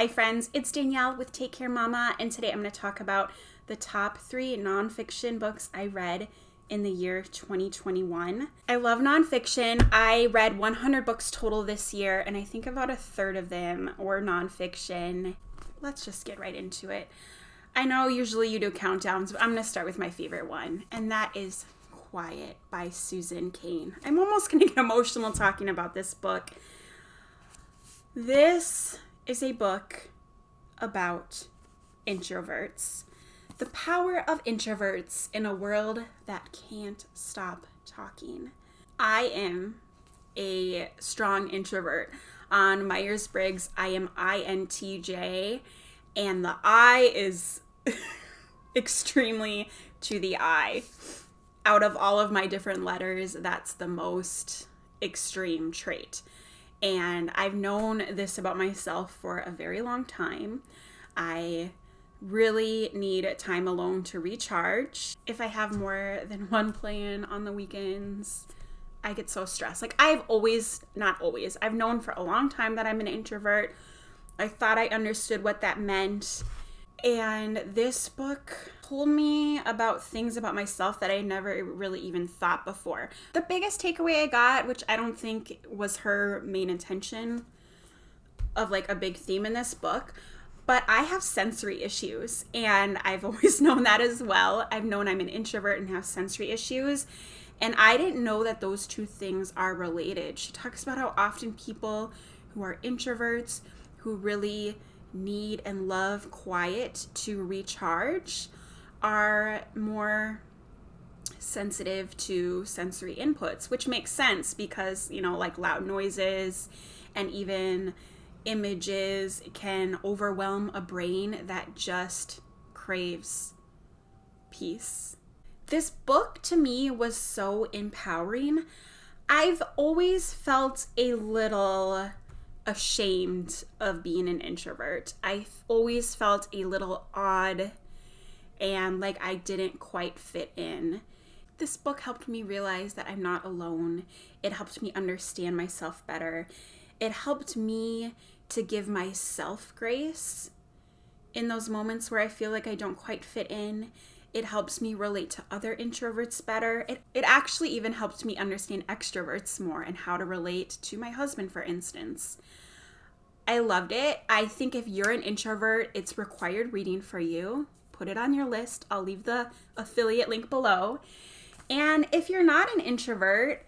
Hi friends, it's Danielle with Take Care Mama, and today I'm going to talk about the top 3 nonfiction books I read in the year 2021. I love nonfiction. I read 100 books total this year, and I think about a third of them were nonfiction. Let's just get right into it. I know usually you do countdowns, but I'm going to start with my favorite one, and that is Quiet by Susan Cain. I'm almost going to get emotional talking about this book. This is a book about introverts. The power of introverts in a world that can't stop talking. I am a strong introvert. On Myers-Briggs, I am INTJ, and the I is extremely to the I. Out of all of my different letters, that's the most extreme trait. And I've known this about myself for a very long time. I really need time alone to recharge. If I have more than one plan on the weekends, I get so stressed. Like I've known for a long time that I'm an introvert. I thought I understood what that meant. And this book told me about things about myself that I never really even thought before. The biggest takeaway I got, which I don't think was her main intention of like a big theme in this book, but I have sensory issues, and I've always known that as well. I've known I'm an introvert and have sensory issues, and I didn't know that those two things are related. She talks about how often people who are introverts, who really need and love quiet to recharge, are more sensitive to sensory inputs, which makes sense because, like loud noises and even images can overwhelm a brain that just craves peace. This book to me was so empowering. I've always felt a little ashamed of being an introvert. I always felt a little odd and like I didn't quite fit in. This book helped me realize that I'm not alone. It helped me understand myself better. It helped me to give myself grace in those moments where I feel like I don't quite fit in. It helps me relate to other introverts better. It actually even helped me understand extroverts more and how to relate to my husband, for instance. I loved it. I think if you're an introvert, it's required reading for you. Put it on your list. I'll leave the affiliate link below. And if you're not an introvert,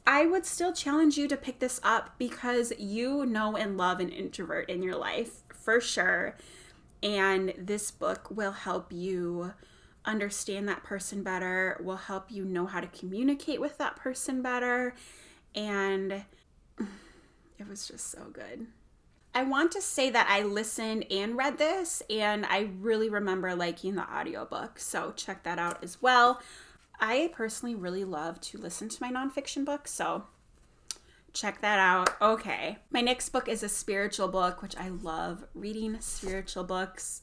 I would still challenge you to pick this up because you know and love an introvert in your life for sure. And this book will help you understand that person better, will help you know how to communicate with that person better. And it was just so good. I want to say that I listened and read this, and I really remember liking the audiobook, so check that out as well. I personally really love to listen to my nonfiction books, so check that out. Okay, my next book is a spiritual book, which I love reading spiritual books.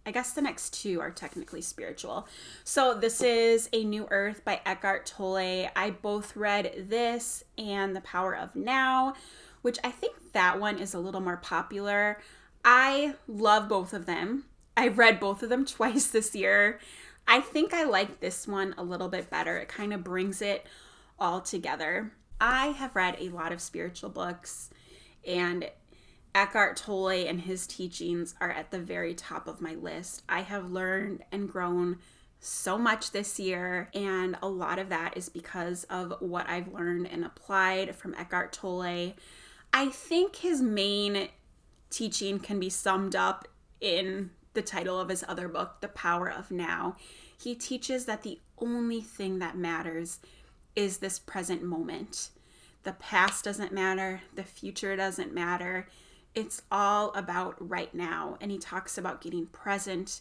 I guess the next two are technically spiritual. So this is A New Earth by Eckhart Tolle. I both read this and The Power of Now, which I think that one is a little more popular. I love both of them. I've read both of them twice this year. I think I like this one a little bit better. It kind of brings it all together. I have read a lot of spiritual books, and Eckhart Tolle and his teachings are at the very top of my list. I have learned and grown so much this year, and a lot of that is because of what I've learned and applied from Eckhart Tolle. I think his main teaching can be summed up in the title of his other book, The Power of Now. He teaches that the only thing that matters is this present moment. The past doesn't matter. The future doesn't matter. It's all about right now. And he talks about getting present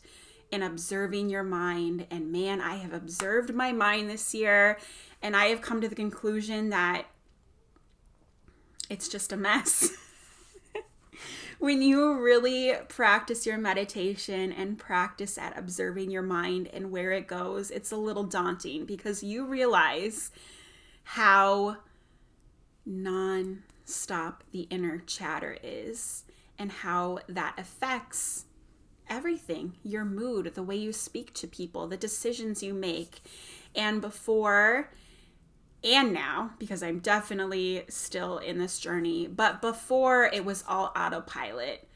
and observing your mind. And man, I have observed my mind this year, and I have come to the conclusion that it's just a mess. When you really practice your meditation and practice at observing your mind and where it goes, it's a little daunting because you realize how non-stop the inner chatter is and how that affects everything, your mood, the way you speak to people, the decisions you make. And before and now, because I'm definitely still in this journey, but before it was all autopilot.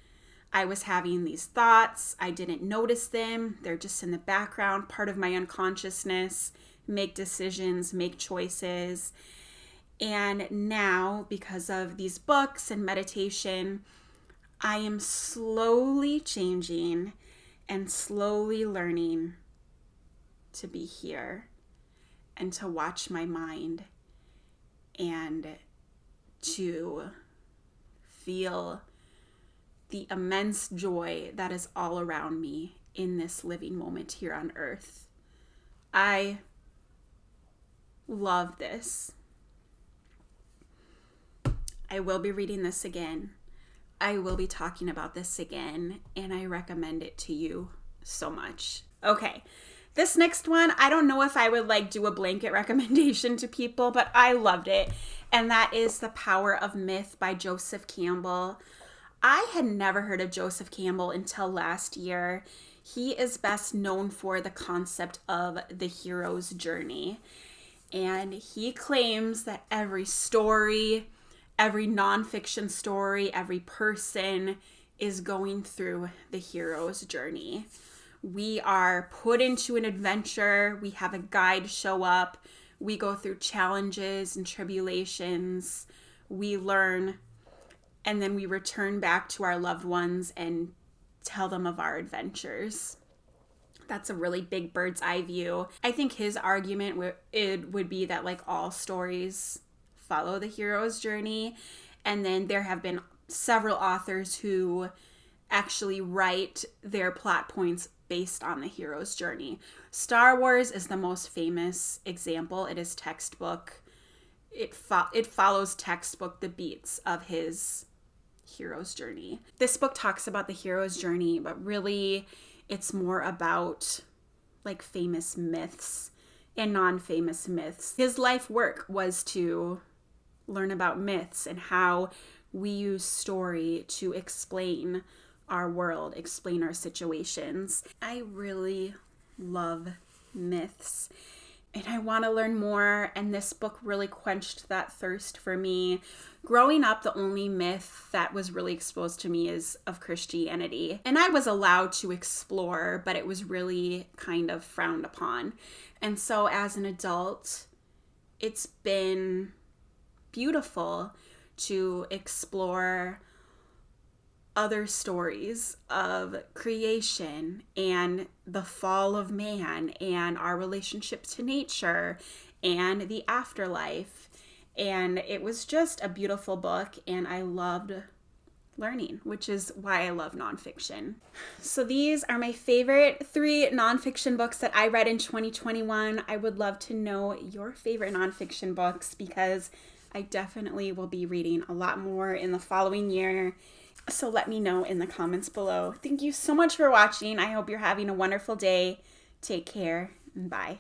I was having these thoughts. I didn't notice them. They're just in the background, part of my unconsciousness, make decisions, make choices. And now, because of these books and meditation, I am slowly changing and slowly learning to be here and to watch my mind and to feel the immense joy that is all around me in this living moment here on earth. I love this. I will be reading this again. I will be talking about this again, and I recommend it to you so much. Okay, this next one, I don't know if I would do a blanket recommendation to people, but I loved it, and that is The Power of Myth by Joseph Campbell. I had never heard of Joseph Campbell until last year. He is best known for the concept of the hero's journey, and he claims that every story, every nonfiction story, every person is going through the hero's journey. We are put into an adventure. We have a guide show up. We go through challenges and tribulations. We learn, and then we return back to our loved ones and tell them of our adventures. That's a really big bird's eye view. I think his argument would be that all stories follow the hero's journey, and then there have been several authors who actually write their plot points based on the hero's journey. Star Wars is the most famous example. It is textbook. It follows textbook the beats of his hero's journey. This book talks about the hero's journey, but really it's more about famous myths and non-famous myths. His life work was to learn about myths and how we use story to explain our world, explain our situations. I really love myths and I want to learn more, and this book really quenched that thirst for me. Growing up, the only myth that was really exposed to me is of Christianity, and I was allowed to explore, but it was really kind of frowned upon. And so as an adult, it's been beautiful to explore other stories of creation and the fall of man and our relationship to nature and the afterlife. And it was just a beautiful book, and I loved learning, which is why I love nonfiction. So these are my favorite 3 nonfiction books that I read in 2021. I would love to know your favorite nonfiction books, because I definitely will be reading a lot more in the following year. So let me know in the comments below. Thank you so much for watching. I hope you're having a wonderful day. Take care, and bye.